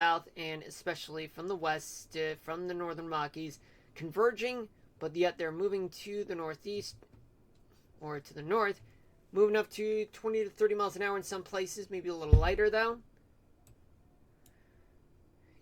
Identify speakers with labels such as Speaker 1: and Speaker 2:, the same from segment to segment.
Speaker 1: south and especially from the west, from the northern Rockies, converging, but yet they're moving to the northeast or to the north, moving up to 20 to 30 miles an hour in some places, maybe a little lighter though.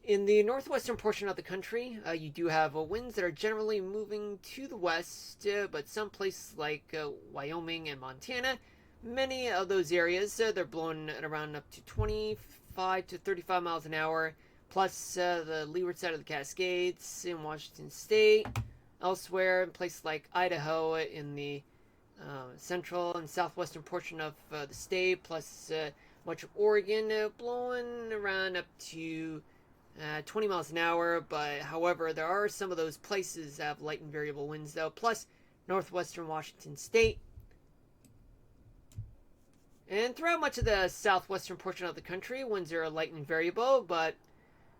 Speaker 1: In the northwestern portion of the country, you do have winds that are generally moving to the west, but some places like Wyoming and Montana, many of those areas, they're blowing at around up to 25 to 35 miles an hour, plus the leeward side of the Cascades in Washington State, elsewhere in places like Idaho in the central and southwestern portion of the state, plus much of Oregon, blowing around up to 20 miles an hour, but however, there are some of those places that have light and variable winds, though, plus northwestern Washington State. And throughout much of the southwestern portion of the country, winds are light and variable, but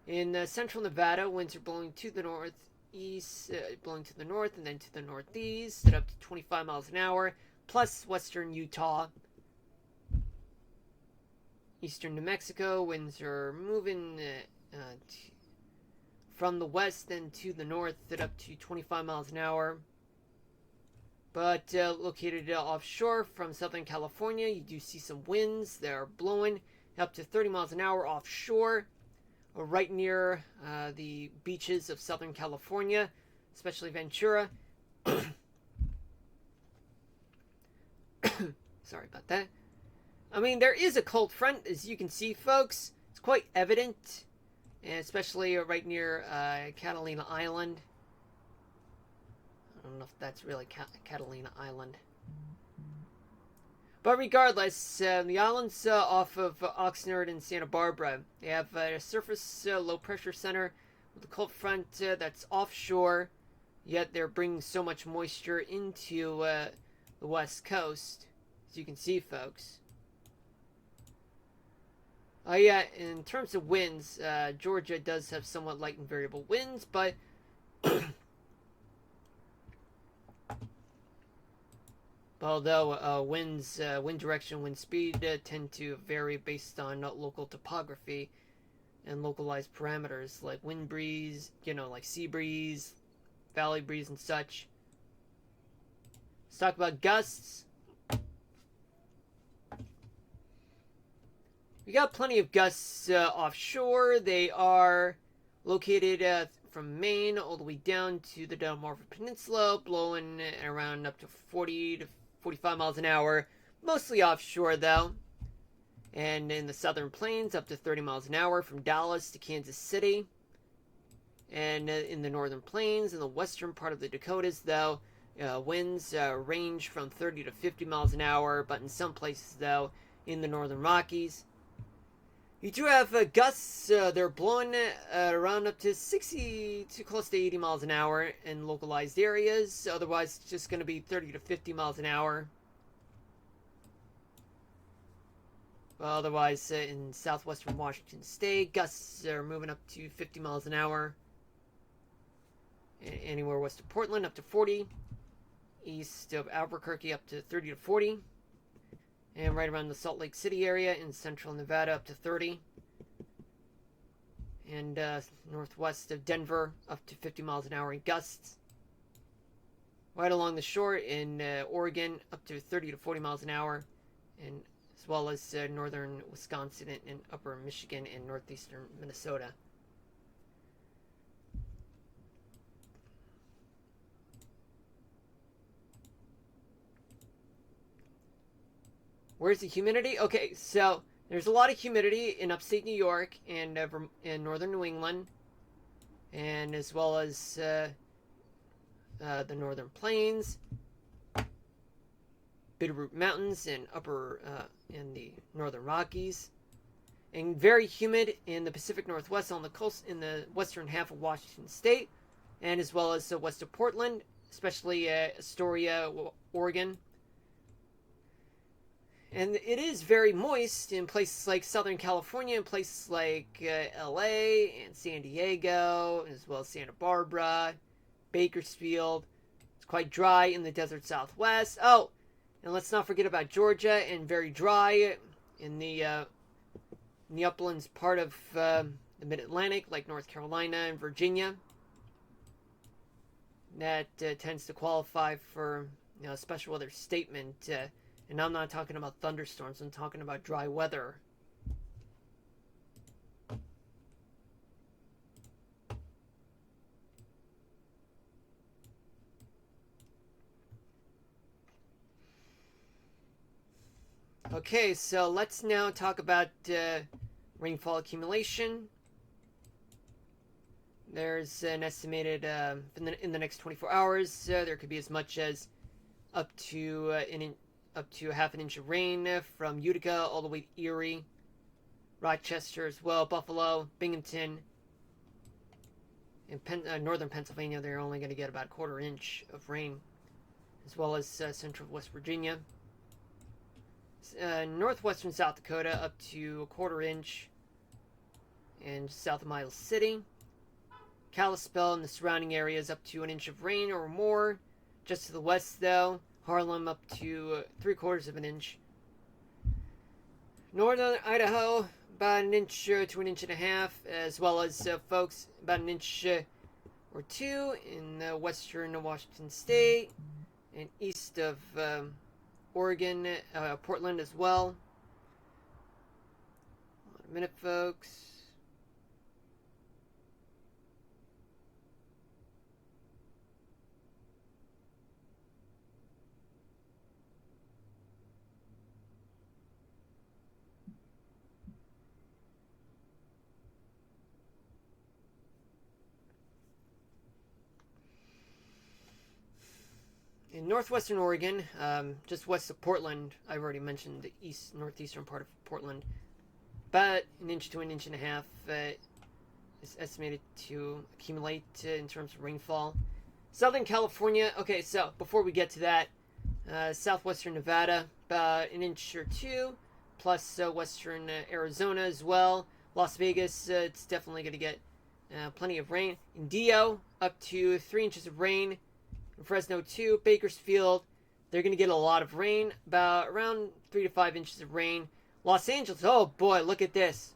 Speaker 1: in central Nevada, winds are blowing to the northeast, blowing to the north and then to the northeast at up to 25 miles an hour, plus western Utah. Eastern New Mexico, winds are moving from the west and to the north at up to 25 miles an hour. But located offshore from Southern California, you do see some winds that are blowing up to 30 miles an hour offshore, or right near the beaches of Southern California, especially Ventura. Sorry about that. I mean, there is a cold front, as you can see, folks. It's quite evident, and especially right near Catalina Island. I don't know if that's really Catalina Island. But regardless, the islands off of Oxnard and Santa Barbara, they have a surface low-pressure center with a cold front that's offshore, yet they're bringing so much moisture into the west coast, as you can see, folks. Oh yeah, in terms of winds, Georgia does have somewhat light and variable winds, but although wind direction, wind speed tend to vary based on local topography and localized parameters like wind breeze, like sea breeze, valley breeze, and such. Let's talk about gusts. We got plenty of gusts offshore. They are located from Maine all the way down to the Delmarva Peninsula, blowing around up to 40 to 45 miles an hour, mostly offshore though. And in the southern plains, up to 30 miles an hour from Dallas to Kansas City. And in the northern plains, in the western part of the Dakotas though, winds range from 30 to 50 miles an hour, but in some places though, in the northern Rockies, you do have gusts. They're blowing around up to 60 to close to 80 miles an hour in localized areas. Otherwise, it's just going to be 30 to 50 miles an hour. Otherwise, in southwestern Washington State, gusts are moving up to 50 miles an hour. Anywhere west of Portland, up to 40. East of Albuquerque, up to 30 to 40. And right around the Salt Lake City area in central Nevada, up to 30. And northwest of Denver, up to 50 miles an hour in gusts. Right along the shore in Oregon, up to 30 to 40 miles an hour. And as well as northern Wisconsin and upper Michigan and northeastern Minnesota. Where's the humidity? Okay, so there's a lot of humidity in upstate New York and in northern New England, and as well as the northern plains, Bitterroot Mountains, and in the northern Rockies, and very humid in the Pacific Northwest on the coast in the western half of Washington State, and as well as west of Portland, especially Astoria, Oregon. And it is very moist in places like Southern California, and places like LA and San Diego, as well as Santa Barbara, Bakersfield. It's quite dry in the desert Southwest. Oh, and let's not forget about Georgia, and very dry in the uplands part of the mid-Atlantic, like North Carolina and Virginia. That tends to qualify for a special weather statement. And I'm not talking about thunderstorms. I'm talking about dry weather. Okay, so let's now talk about rainfall accumulation. There's an estimated in the next 24 hours, there could be as much as up to half an inch of rain from Utica all the way to Erie, Rochester as well, Buffalo, Binghamton, and northern Pennsylvania. They're only going to get about a quarter inch of rain, as well as central West Virginia. Northwestern South Dakota up to a quarter inch, and south of Miles City. Kalispell and the surrounding areas up to an inch of rain or more. Just to the west, though, Harlem up to 3/4 of an inch. Northern Idaho about an inch to an inch and a half, as well as folks about an inch or two in western Washington State and east of Oregon, Portland as well. Hold on a minute, folks. In northwestern Oregon, just west of Portland, I've already mentioned the northeastern part of Portland, about an inch to an inch and a half is estimated to accumulate in terms of rainfall. Southern California, okay, so before we get to that, southwestern Nevada, about an inch or two, plus western Arizona as well. Las Vegas, it's definitely going to get plenty of rain. In Dio, up to 3 inches of rain. Fresno 2, Bakersfield, they're going to get a lot of rain, about around 3 to 5 inches of rain. Los Angeles, oh boy, look at this.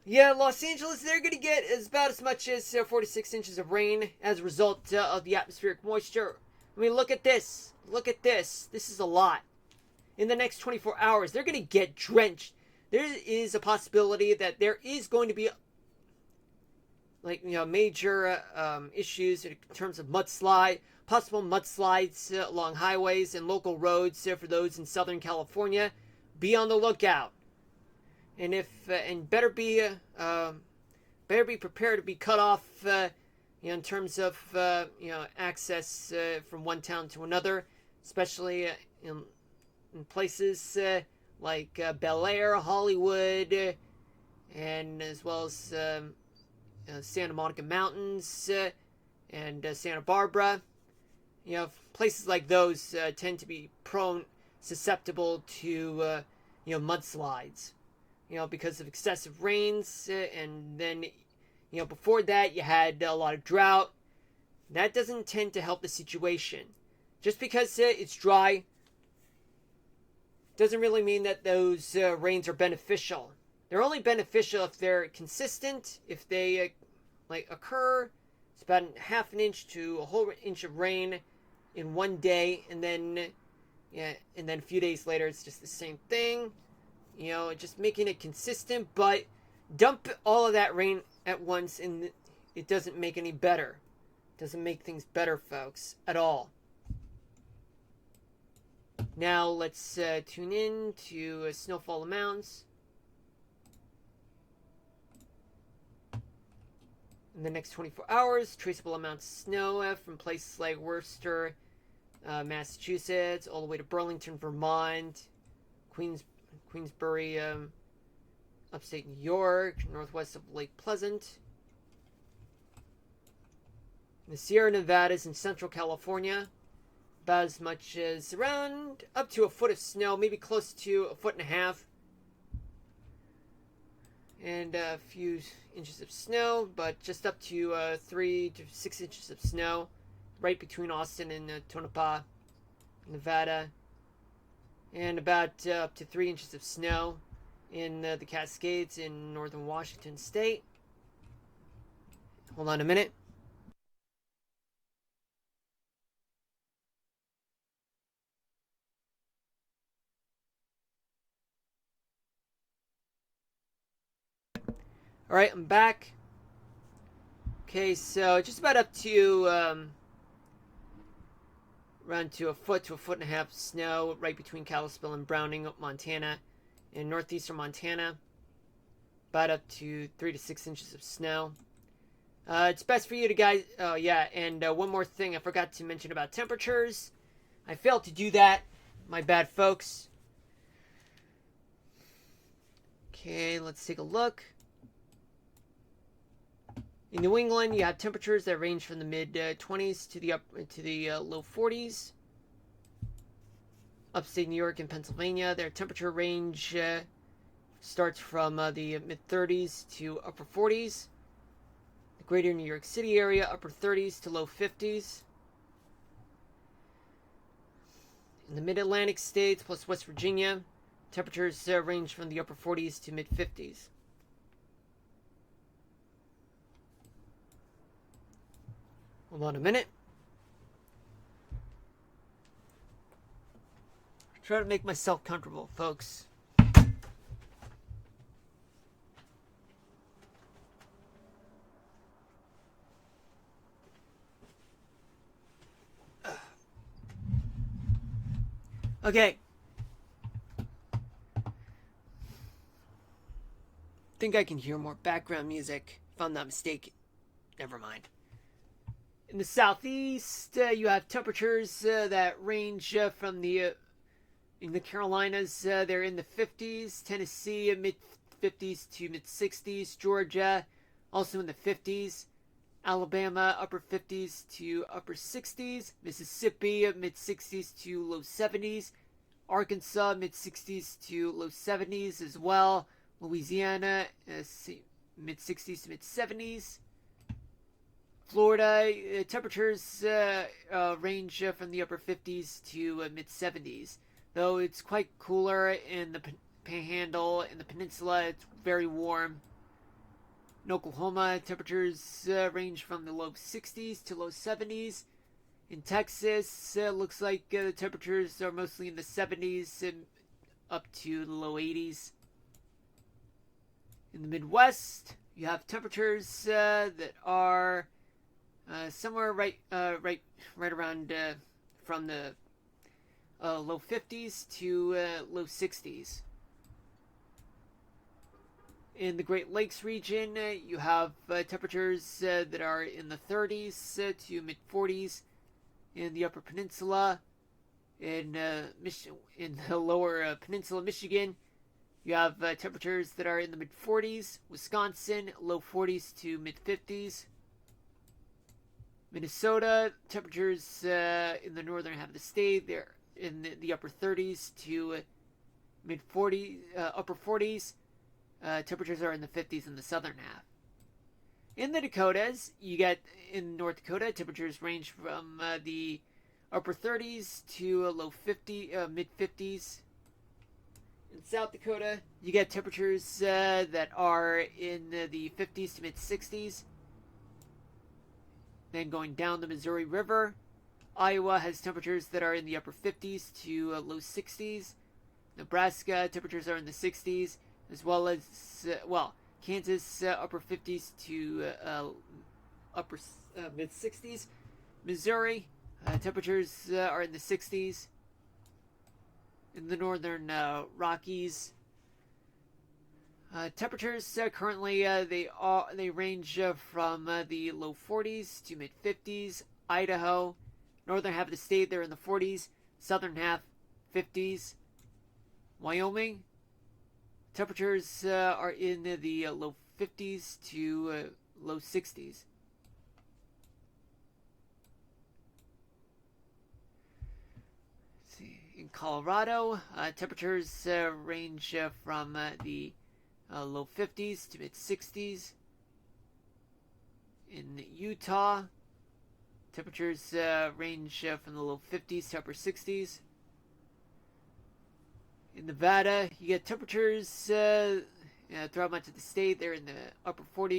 Speaker 1: Yeah, Los Angeles, they're going to get about as much as 46 inches of rain as a result of the atmospheric moisture. I mean, look at this. Look at this. This is a lot. In the next 24 hours, they're going to get drenched. There is a possibility that there is going to be major issues in terms of possible mudslides along highways and local roads for those in Southern California. Be on the lookout, and better be prepared to be cut off, in terms of access from one town to another, especially in places like Bel Air, Hollywood, and as well as Santa Monica Mountains and Santa Barbara. Places like those tend to be susceptible to mudslides, because of excessive rains, and then before that you had a lot of drought. That doesn't tend to help the situation. Just because it's dry doesn't really mean that those rains are beneficial. They're only beneficial if they're consistent, if they occur. It's about half an inch to a whole inch of rain in one day, and then a few days later it's just the same thing. Just making it consistent, but dump all of that rain at once and it doesn't make any better. It doesn't make things better, folks, at all. Now let's tune in to snowfall amounts. In the next 24 hours, traceable amounts of snow from places like Worcester, Massachusetts, all the way to Burlington, Vermont, Queensbury, upstate New York, northwest of Lake Pleasant. The Sierra Nevadas in central California, about as much as around up to a foot of snow, maybe close to a foot and a half. And a few inches of snow, but just up to 3 to 6 inches of snow right between Austin and Tonopah, Nevada, and about up to 3 inches of snow in the Cascades in northern Washington state. Hold on a minute. All right, I'm back. Okay, so just about up to around to a foot and a half snow right between Kalispell and Browning, Montana, in northeastern Montana. About up to 3 to 6 inches of snow. It's best for you to guys. Oh yeah, and one more thing I forgot to mention about temperatures. I failed to do that. My bad, folks. Okay, let's take a look. In New England, you have temperatures that range from the mid 20s to the low 40s. Upstate New York and Pennsylvania, their temperature range starts from the mid 30s to upper 40s. The greater New York City area, upper 30s to low 50s. In the mid-Atlantic states plus West Virginia, temperatures range from the upper 40s to mid 50s. Hold on a minute. Try to make myself comfortable, folks. Okay. Think I can hear more background music, if I'm not mistaken. Never mind. In the southeast, you have temperatures that range from in the Carolinas, they're in the 50s. Tennessee, mid 50s to mid 60s. Georgia, also in the 50s. Alabama, upper 50s to upper 60s. Mississippi, mid 60s to low 70s. Arkansas, mid 60s to low 70s as well. Louisiana, mid 60s to mid 70s. Florida, temperatures range from the upper 50s to mid 70s. Though it's quite cooler in the Panhandle, in the peninsula, it's very warm. In Oklahoma, temperatures range from the low 60s to low 70s. In Texas, looks like the temperatures are mostly in the 70s and up to the low 80s. In the Midwest, you have temperatures that are somewhere right around from the low 50s to low 60s. In the Great Lakes region, you have temperatures that are in the 30s to mid 40s. In the Upper Peninsula, in the Lower Peninsula, Michigan, you have temperatures that are in the mid 40s. Wisconsin, low 40s to mid 50s. Minnesota, temperatures in the northern half of the state, they're in the upper 30s to mid 40s, upper 40s. Temperatures are in the 50s in the southern half. In the Dakotas, you get in North Dakota, temperatures range from the upper 30s to low mid 50s. In South Dakota, you get temperatures that are in the 50s to mid 60s. Then going down the Missouri River, Iowa has temperatures that are in the upper 50s to low 60s. Nebraska, temperatures are in the 60s, as well as, Kansas, upper 50s to upper mid 60s. Missouri, temperatures are in the 60s. In the northern Rockies, temperatures currently they range from the low 40s to mid 50s. Idaho, northern half of the state, they're in the 40s. Southern half, 50s. Wyoming, temperatures are in the low 50s to low 60s. Let's see. In Colorado, temperatures range from the low 50s to mid 60s. In Utah, temperatures range from the low 50s to upper 60s. In Nevada, you get temperatures throughout much of the state. They're in the upper 40s.